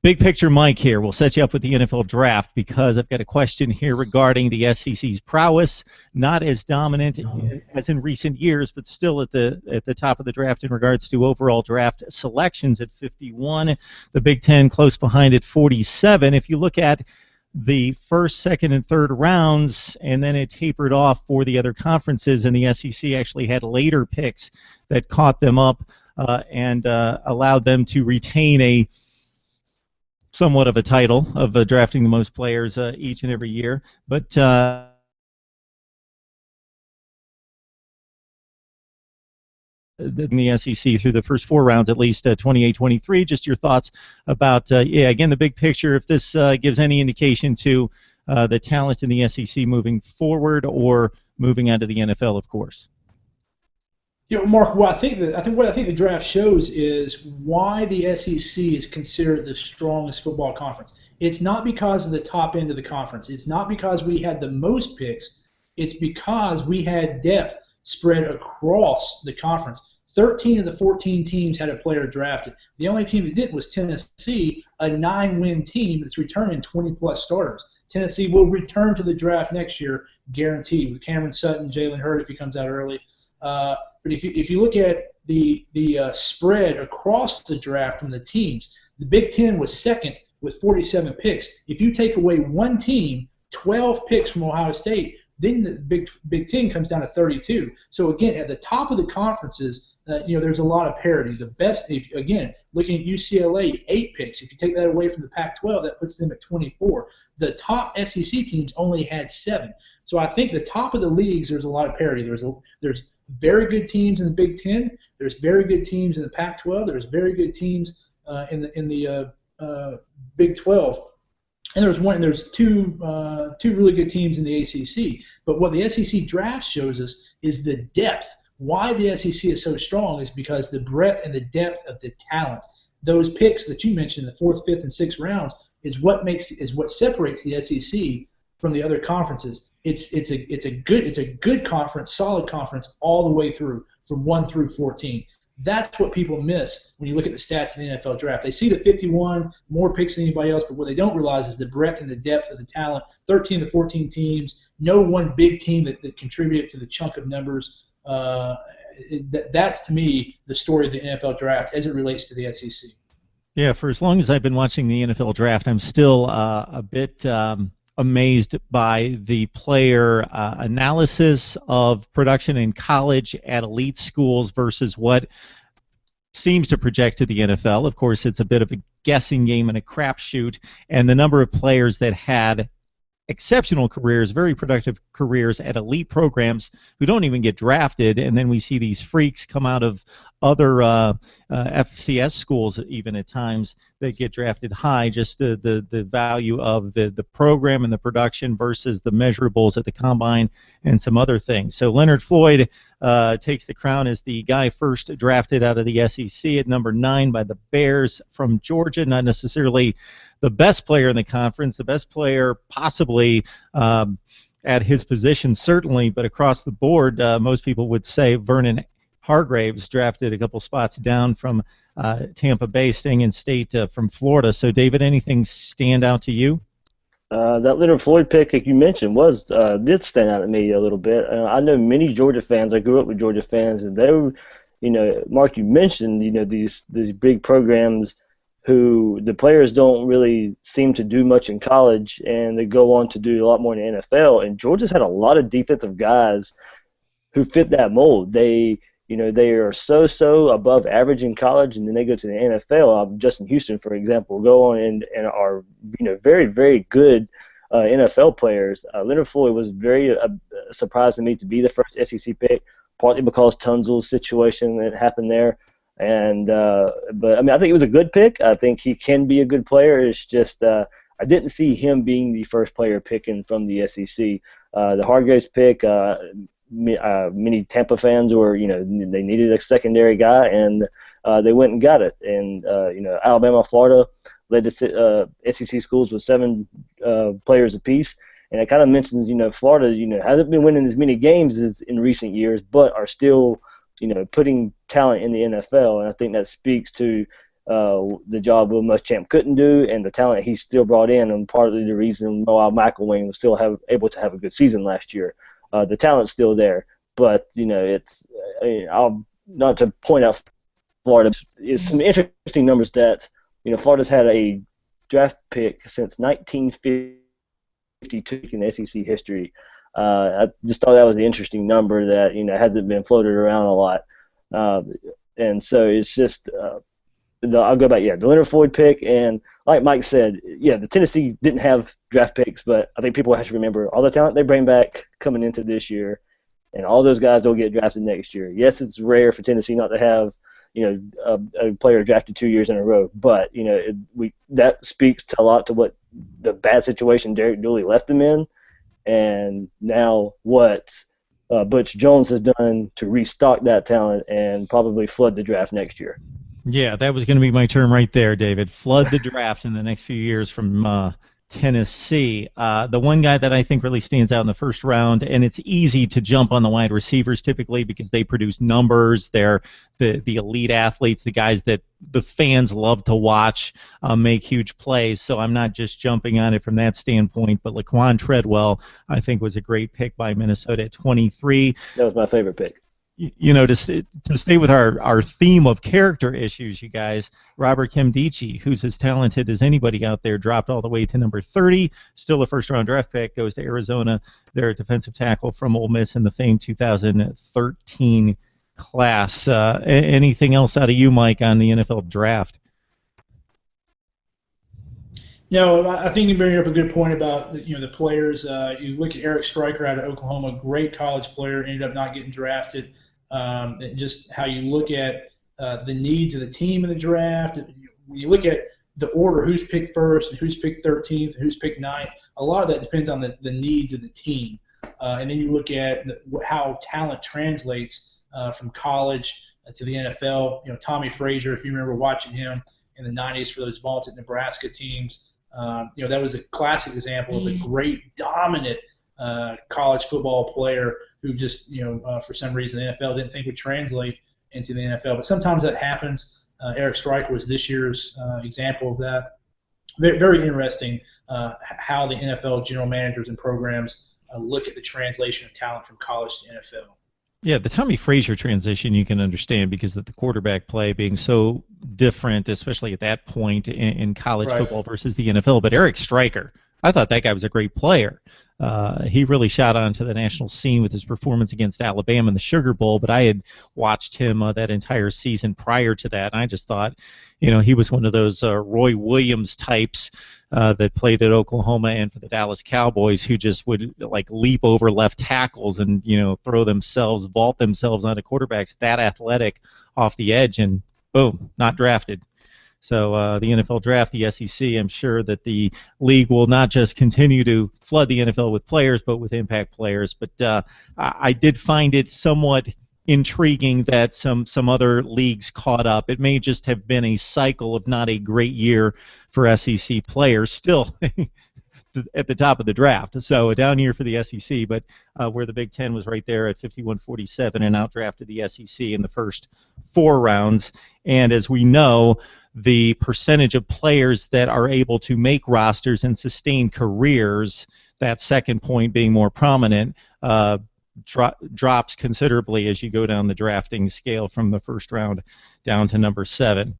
Big picture Mike here. We'll set you up with the NFL draft because I've got a question here regarding the SEC's prowess. Not as dominant as in recent years, but still at the top of the draft in regards to overall draft selections at 51. The Big Ten close behind at 47. If you look at the first, second, and third rounds, and then it tapered off for the other conferences, and the SEC actually had later picks that caught them up and allowed them to retain a somewhat of a title of drafting the most players each and every year. But in the SEC through the first four rounds, at least 28-23, just your thoughts about, again, the big picture, if this gives any indication to the talent in the SEC moving forward or moving on to the NFL, of course. Mark, what I think the draft shows is why the SEC is considered the strongest football conference. It's not because of the top end of the conference. It's not because we had the most picks. It's because we had depth spread across the conference. 13 of the 14 teams had a player drafted. The only team that didn't was Tennessee, a 9-win team that's returning 20-plus starters. Tennessee will return to the draft next year, guaranteed, with Cameron Sutton, Jalen Hurd if he comes out early. But if you look at the spread across the draft from the teams, the Big Ten was second with 47 picks. If you take away one team, 12 picks from Ohio State, then the Big Ten comes down to 32. So again, at the top of the conferences, there's a lot of parity. The best, again, looking at UCLA, 8 picks. If you take that away from the Pac-12, that puts them at 24. The top SEC teams only had 7. So I think the top of the leagues, there's a lot of parity. There's very good teams in the Big Ten. There's very good teams in the Pac-12. There's very good teams in the Big 12. And there's two really good teams in the ACC. But what the SEC draft shows us is the depth. Why the SEC is so strong is because the breadth and the depth of the talent. Those picks that you mentioned, the 4th, 5th, and 6th rounds, is what separates the SEC from the other conferences. It's a good conference, solid conference all the way through from 1 through 14. That's what people miss when you look at the stats in the NFL draft. They see the 51, more picks than anybody else, but what they don't realize is the breadth and the depth of the talent. 13 to 14 teams, no one big team that contributed to the chunk of numbers. That's, to me, the story of the NFL draft as it relates to the SEC. Yeah, for as long as I've been watching the NFL draft, I'm still a bit amazed by the player analysis of production in college at elite schools versus what seems to project to the NFL. Of course, it's a bit of a guessing game and a crapshoot, and the number of players that had exceptional careers, very productive careers at elite programs who don't even get drafted, and then we see these freaks come out of other FCS schools even at times that get drafted high. Just the value of the program and the production versus the measurables at the combine and some other things. So Leonard Floyd takes the crown as the guy first drafted out of the SEC at number 9 by the Bears from Georgia. Not necessarily the best player in the conference, the best player possibly at his position certainly, but across the board, most people would say Vernon Hargreaves, drafted a couple spots down from Tampa Bay, staying in state from Florida. So, David, anything stand out to you? That Leonard Floyd pick, like you mentioned, did stand out to me a little bit. I know many Georgia fans. I grew up with Georgia fans, and they were, Mark, you mentioned, these big programs who the players don't really seem to do much in college, and they go on to do a lot more in the NFL. And Georgia's had a lot of defensive guys who fit that mold. They are so above average in college, and then they go to the NFL. Justin Houston, for example, go on and are very, very good NFL players. Leonard Floyd was very surprised to me to be the first SEC pick, partly because Tunsil's situation that happened there. And but I mean, I think it was a good pick. I think he can be a good player. It's just I didn't see him being the first player picking from the SEC. The Hargreaves pick. Many Tampa fans were, they needed a secondary guy, and they went and got it. And Alabama, Florida led to SEC schools with 7 players apiece. And it kind of mentions, Florida, hasn't been winning as many games as in recent years, but are still, putting talent in the NFL. And I think that speaks to the job Will Muschamp couldn't do, and the talent he still brought in, and partly the reason Noah McElwain was still able to have a good season last year. The talent's still there, but it's I'll not to point out Florida is some interesting numbers that Florida's had a draft pick since 1952 in SEC history. I just thought that was an interesting number that hasn't been floated around a lot, and so it's just. I'll go back, the Leonard Floyd pick, and like Mike said, the Tennessee didn't have draft picks, but I think people have to remember all the talent they bring back coming into this year, and all those guys will get drafted next year. Yes, it's rare for Tennessee not to have, a player drafted 2 years in a row, but that speaks a lot to what the bad situation Derek Dooley left them in, and now what Butch Jones has done to restock that talent and probably flood the draft next year. Yeah, that was going to be my term right there, David. Flood the draft in the next few years from Tennessee. The one guy that I think really stands out in the first round, and it's easy to jump on the wide receivers typically because they produce numbers. They're the elite athletes, the guys that the fans love to watch make huge plays. So I'm not just jumping on it from that standpoint, but Laquon Treadwell I think was a great pick by Minnesota at 23. That was my favorite pick. To stay with our theme of character issues, you guys, Robert Nkemdiche, who's as talented as anybody out there, dropped all the way to number 30. Still a first-round draft pick, goes to Arizona. They're a defensive tackle from Ole Miss in the famed 2013 class. Anything else out of you, Mike, on the NFL draft? I think you bring up a good point about the players. You look at Eric Stryker out of Oklahoma, great college player, ended up not getting drafted. Just how you look at the needs of the team in the draft. When you look at the order, who's picked first and who's picked 13th and who's picked 9th, a lot of that depends on the needs of the team. And then you look at how talent translates from college to the NFL. Tommy Frazier, if you remember watching him in the 90s for those vaunted Nebraska teams, that was a classic example of a great, dominant college football player who just, for some reason the NFL didn't think would translate into the NFL. But sometimes that happens. Eric Stryker was this year's example of that. Very, very interesting how the NFL general managers and programs look at the translation of talent from college to NFL. Yeah, the Tommy Frazier transition you can understand because of the quarterback play being so different, especially at that point in college football versus the NFL. But Eric Stryker, I thought that guy was a great player. He really shot onto the national scene with his performance against Alabama in the Sugar Bowl, but I had watched him that entire season prior to that, and I just thought, he was one of those Roy Williams types that played at Oklahoma and for the Dallas Cowboys who just would leap over left tackles and vault themselves onto quarterbacks that athletic off the edge, and boom, not drafted. So the NFL draft, the SEC, I'm sure that the league will not just continue to flood the NFL with players, but with impact players. But I did find it somewhat intriguing that some other leagues caught up. It may just have been a cycle of not a great year for SEC players, still at the top of the draft. So a down year for the SEC, but where the Big Ten was right there at 51-47 and outdrafted the SEC in the first 4 rounds. And as we know, the percentage of players that are able to make rosters and sustain careers, that second point being more prominent, drops considerably as you go down the drafting scale from the first round down to number 7.